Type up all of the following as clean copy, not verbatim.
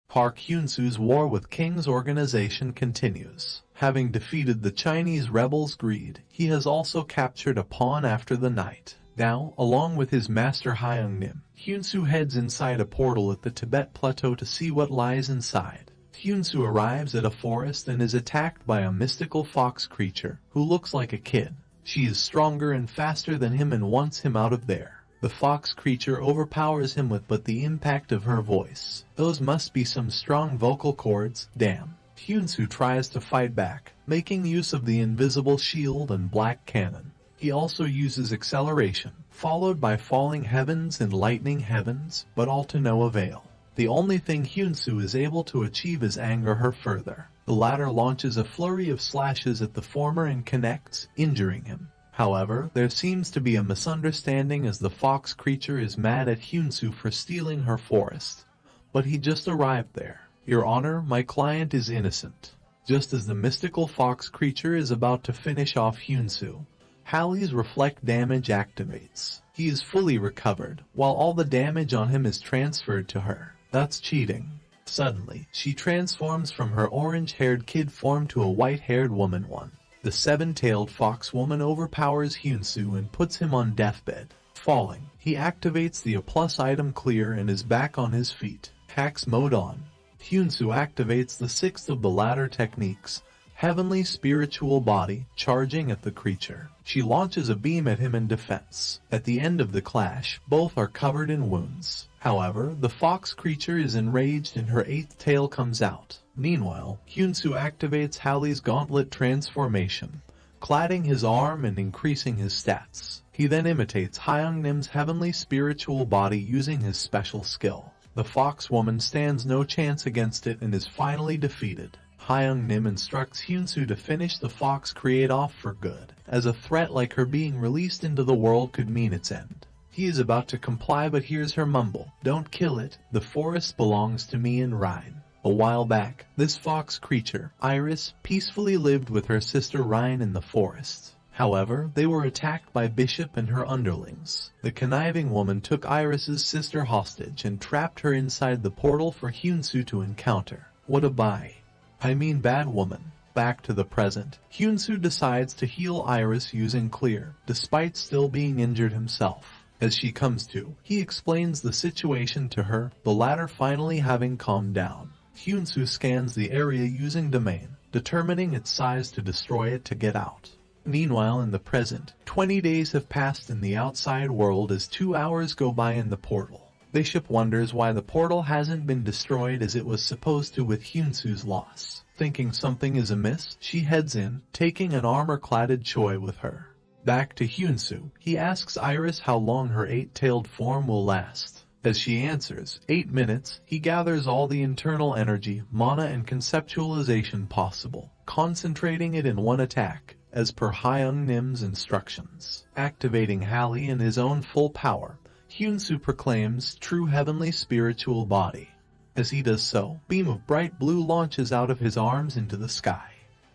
Park Hyun-soo's war with King's organization continues. Having defeated the Chinese rebels' greed, he has also captured a pawn after the night. Now, along with his master Hyung-nim, Hyun-soo heads inside a portal at the Tibet Plateau to see what lies inside. Hyun-soo arrives at a forest and is attacked by a mystical fox creature, who looks like a kid. She is stronger and faster than him and wants him out of there. The fox creature overpowers him with but the impact of her voice. Those must be some strong vocal cords, damn. Hyun-soo tries to fight back, making use of the invisible shield and black cannon. He also uses acceleration, followed by falling heavens and lightning heavens, but all to no avail. The only thing Hyun-soo is able to achieve is anger her further. The latter launches a flurry of slashes at the former and connects, injuring him. However, there seems to be a misunderstanding as the fox creature is mad at Hyun-soo for stealing her forest. But he just arrived there. Your Honor, my client is innocent. Just as the mystical fox creature is about to finish off Hyun-soo, Halley's reflect damage activates. He is fully recovered, while all the damage on him is transferred to her. That's cheating. Suddenly, she transforms from her orange-haired kid form to a white-haired woman one. The seven-tailed fox woman overpowers Hyun-soo and puts him on deathbed. Falling, he activates the A+ item clear and is back on his feet. Hacks mode on. Hyun-soo activates the sixth of the latter techniques, Heavenly Spiritual Body, charging at the creature. She launches a beam at him in defense. At the end of the clash, both are covered in wounds. However, the fox creature is enraged and her eighth tail comes out. Meanwhile, Hyun-soo activates Halley's gauntlet transformation, cladding his arm and increasing his stats. He then imitates Hyung-nim's Heavenly Spiritual Body using his special skill. The fox woman stands no chance against it and is finally defeated. Hyung-nim instructs Hyun-soo to finish the fox create off for good, as a threat like her being released into the world could mean its end. He is about to comply but hears her mumble, "Don't kill it, the forest belongs to me and Rhine." A while back, this fox creature, Iris, peacefully lived with her sister Rhine in the forest. However, they were attacked by Bishop and her underlings. The conniving woman took Iris's sister hostage and trapped her inside the portal for Hyun-soo to encounter. What a bad woman. Back to the present, Hyun-soo decides to heal Iris using clear, despite still being injured himself. As she comes to, he explains the situation to her, the latter finally having calmed down. Hyun-soo scans the area using domain, determining its size to destroy it to get out. Meanwhile in the present, 20 days have passed in the outside world as 2 hours go by in the portal. Bishop wonders why the portal hasn't been destroyed as it was supposed to with Hyun-soo's loss. Thinking something is amiss, she heads in, taking an armor-cladded Choi with her. Back to Hyun-soo, he asks Iris how long her eight-tailed form will last. As she answers, 8 minutes, he gathers all the internal energy, mana and conceptualization possible, concentrating it in one attack, as per Hyung-nim's instructions. Activating Halley in his own full power, Hyun-soo proclaims true heavenly spiritual body. As he does so, beam of bright blue launches out of his arms into the sky.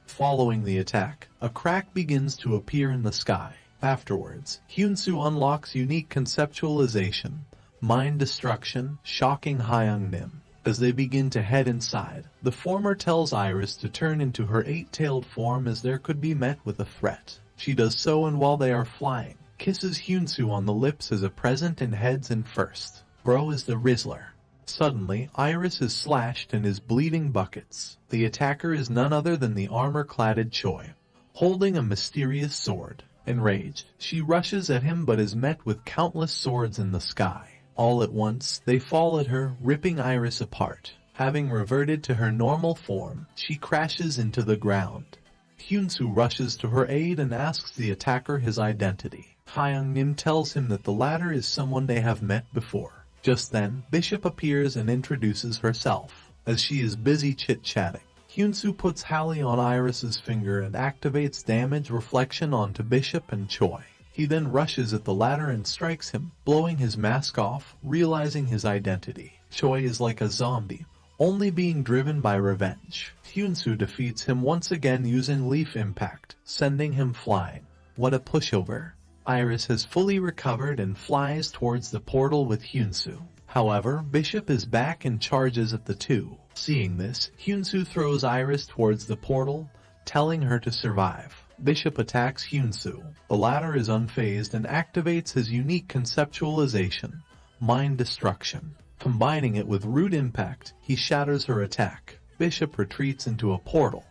Following the attack, a crack begins to appear in the sky. Afterwards, Hyun-soo unlocks unique conceptualization, mind destruction, shocking Hyung-nim. As they begin to head inside, the former tells Iris to turn into her eight-tailed form as there could be met with a threat. She does so and while they are flying, kisses Hyun-soo on the lips as a present and heads in first. Bro is the Rizzler. Suddenly, Iris is slashed and is bleeding buckets. The attacker is none other than the armor-cladded Choi, holding a mysterious sword. Enraged, she rushes at him but is met with countless swords in the sky. All at once, they fall at her, ripping Iris apart. Having reverted to her normal form, she crashes into the ground. Hyun-soo rushes to her aid and asks the attacker his identity. Hyung-nim tells him that the latter is someone they have met before. Just then, Bishop appears and introduces herself. As she is busy chit-chatting, Hyun-soo puts Halley on Iris's finger and activates damage reflection onto Bishop and Choi. He then rushes at the latter and strikes him, blowing his mask off, realizing his identity. Choi is like a zombie, only being driven by revenge. Hyun-soo defeats him once again using Leaf Impact, sending him flying. What a pushover. Iris has fully recovered and flies towards the portal with Hyun-soo. However, Bishop is back and charges at the two. Seeing this, Hyunsu throws Iris towards the portal, telling her to survive. Bishop attacks Hyunsu. The latter is unfazed and activates his unique conceptualization, mind destruction. Combining it with root impact, he shatters her attack. Bishop retreats into a portal,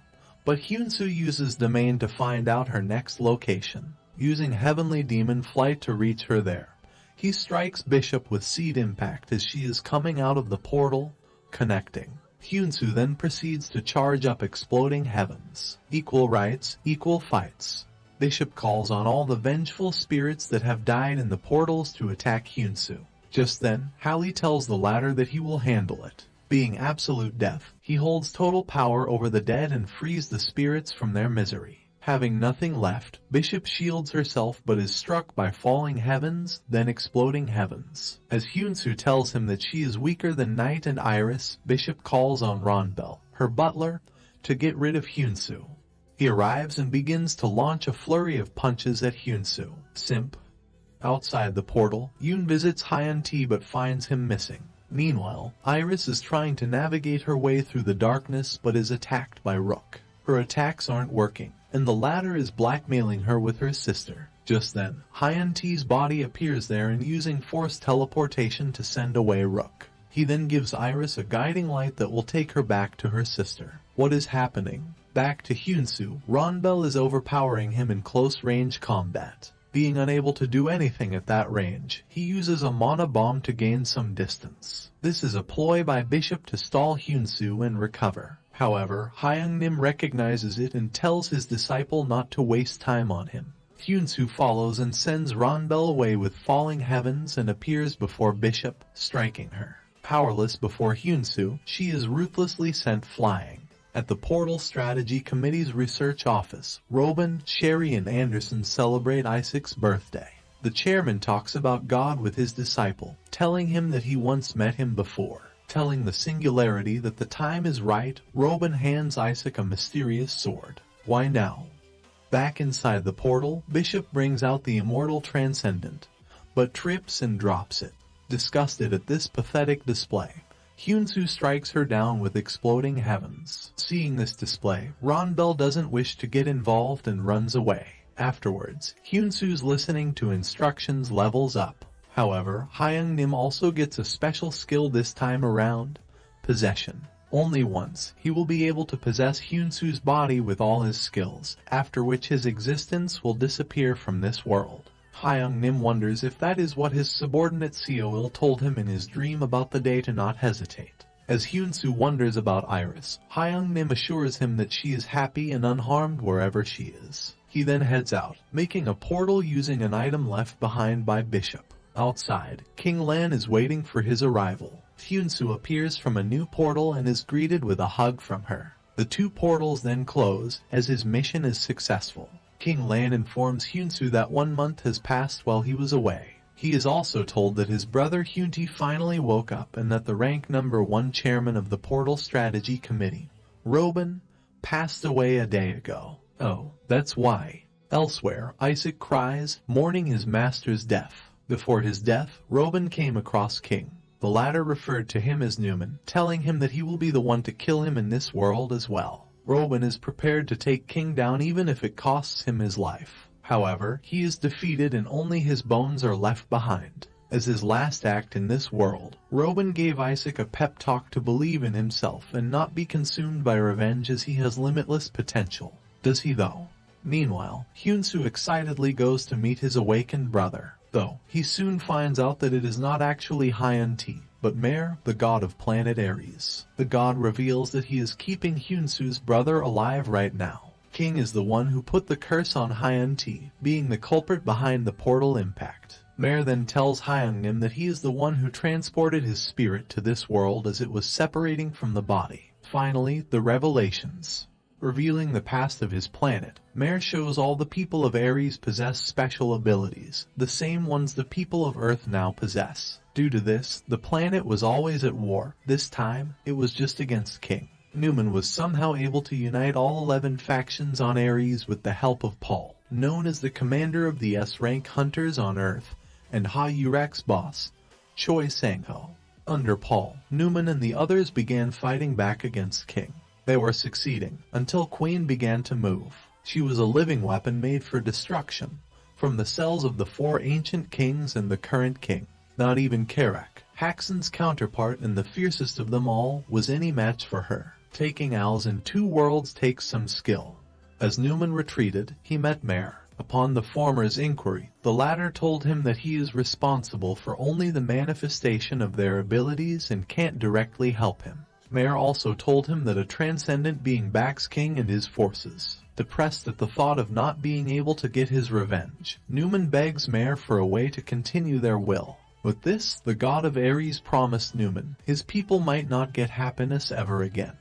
but Hyunsu uses domain to find out her next location. Using heavenly demon flight to reach her there, he strikes Bishop with seed impact as she is coming out of the portal, connecting. Hyunsu then proceeds to charge up exploding heavens. Equal rights, equal fights. Bishop calls on all the vengeful spirits that have died in the portals to attack Hyunsu. Just then, Halley tells the latter that he will handle it. Being absolute death, he holds total power over the dead and frees the spirits from their misery. Having nothing left, Bishop shields herself but is struck by falling heavens, then exploding heavens. As Hyunsu tells him that she is weaker than Night and Iris, Bishop calls on Ronbel, her butler, to get rid of Hyunsu. He arrives and begins to launch a flurry of punches at Hyunsu. Simp. Outside the portal, Yoon visits Hyun-T but finds him missing. Meanwhile, Iris is trying to navigate her way through the darkness but is attacked by Rook. Her attacks aren't working, and the latter is blackmailing her with her sister. Just then, Hyun-T's body appears there and using forced teleportation to send away Rook. He then gives Iris a guiding light that will take her back to her sister. What is happening? Back to Hyunsu, Ronbel is overpowering him in close-range combat. Being unable to do anything at that range, he uses a mana bomb to gain some distance. This is a ploy by Bishop to stall Hyunsu and recover. However, Hyung-Nim recognizes it and tells his disciple not to waste time on him. Hyunsu follows and sends Ronbel away with falling heavens and appears before Bishop, striking her. Powerless before Hyunsu, she is ruthlessly sent flying. At the Portal Strategy Committee's research office, Robin, Sherry and Anderson celebrate Isaac's birthday. The chairman talks about God with his disciple, telling him that he once met him before. Telling the Singularity that the time is right, Robin hands Isaac a mysterious sword. Why now? Back inside the portal, Bishop brings out the immortal Transcendent, but trips and drops it. Disgusted at this pathetic display, Hyunsu strikes her down with exploding heavens. Seeing this display, Ronbel doesn't wish to get involved and runs away. Afterwards, Hyunsu's listening to instructions levels up. However, Hyung-Nim also gets a special skill this time around, possession. Only once, he will be able to possess Hyunsu's body with all his skills, after which his existence will disappear from this world. Hyung-Nim wonders if that is what his subordinate Seoil told him in his dream about the day to not hesitate. As Hyunsu wonders about Iris, Hyung-Nim assures him that she is happy and unharmed wherever she is. He then heads out, making a portal using an item left behind by Bishop. Outside, King Lan is waiting for his arrival. Hyunsu appears from a new portal and is greeted with a hug from her. The two portals then close, as his mission is successful. King Lan informs Hyunsu that 1 month has passed while he was away. He is also told that his brother Hyunti finally woke up and that the rank number 1 chairman of the Portal Strategy Committee, Robin, passed away a day ago. Oh, that's why. Elsewhere, Isaac cries, mourning his master's death. Before his death, Robin came across King. The latter referred to him as Newman, telling him that he will be the one to kill him in this world as well. Robin is prepared to take King down even if it costs him his life. However, he is defeated and only his bones are left behind. As his last act in this world, Robin gave Isaac a pep talk to believe in himself and not be consumed by revenge as he has limitless potential. Does he though? Meanwhile, Hyunsu excitedly goes to meet his awakened brother. Though, he soon finds out that it is not actually Hyun-T, but Mare, the god of planet Ares. The god reveals that he is keeping Hyunsu's brother alive right now. King is the one who put the curse on Hyun-T, being the culprit behind the portal impact. Mare then tells Hyung-Nim that he is the one who transported his spirit to this world as it was separating from the body. Finally, the revelations. Revealing the past of his planet, Mare shows all the people of Ares possess special abilities, the same ones the people of Earth now possess. Due to this, the planet was always at war. This time, it was just against King. Newman was somehow able to unite all 11 factions on Ares with the help of Paul, known as the commander of the S-rank hunters on Earth, and Ha Yurak's boss, Choi Sang-ho. Under Paul, Newman and the others began fighting back against King. They were succeeding, until Queen began to move. She was a living weapon made for destruction, from the cells of the 4 ancient kings and the current king. Not even Karak, Haxon's counterpart and the fiercest of them all, was any match for her. Taking owls in 2 worlds takes some skill. As Newman retreated, he met Mare. Upon the former's inquiry, the latter told him that he is responsible for only the manifestation of their abilities and can't directly help him. Mare also told him that a transcendent being backs King and his forces. Depressed at the thought of not being able to get his revenge, Newman begs Mare for a way to continue their will. With this, the god of Ares promised Newman his people might not get happiness ever again,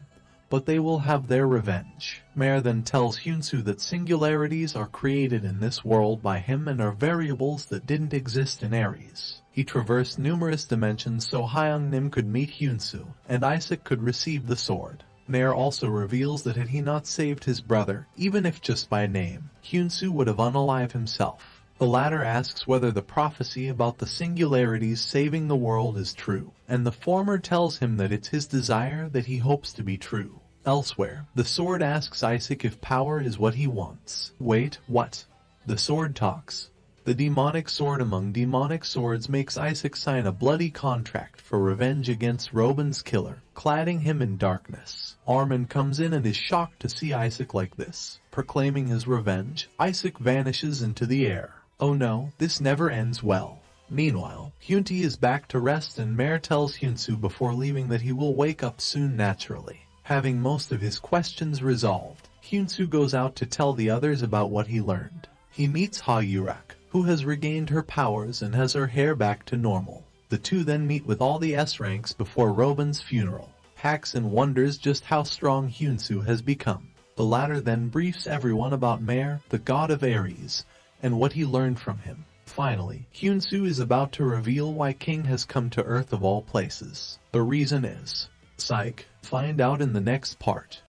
but they will have their revenge. Mare then tells Hyunsu that singularities are created in this world by him and are variables that didn't exist in Ares. He traversed numerous dimensions so Hyungnim could meet Hyunsu, and Isaac could receive the sword. Mare also reveals that had he not saved his brother, even if just by name, Hyunsu would have unalived himself. The latter asks whether the prophecy about the singularities saving the world is true, and the former tells him that it's his desire that he hopes to be true. Elsewhere, the sword asks Isaac if power is what he wants. Wait, what? The sword talks. The demonic sword among demonic swords makes Isaac sign a bloody contract for revenge against Robin's killer, cladding him in darkness. Armin comes in and is shocked to see Isaac like this. Proclaiming his revenge, Isaac vanishes into the air. Oh no, this never ends well. Meanwhile, Hyunti is back to rest and Mare tells Hyunsu before leaving that he will wake up soon naturally. Having most of his questions resolved, Hyunsu goes out to tell the others about what he learned. He meets Ha Yurak, who has regained her powers and has her hair back to normal. The two then meet with all the S-ranks before Robin's funeral. Haxon wonders just how strong Hyunsu has become. The latter then briefs everyone about Mare, the god of Ares, and what he learned from him. Finally, Hyunsu is about to reveal why King has come to Earth of all places. The reason is... Psych. Find out in the next part.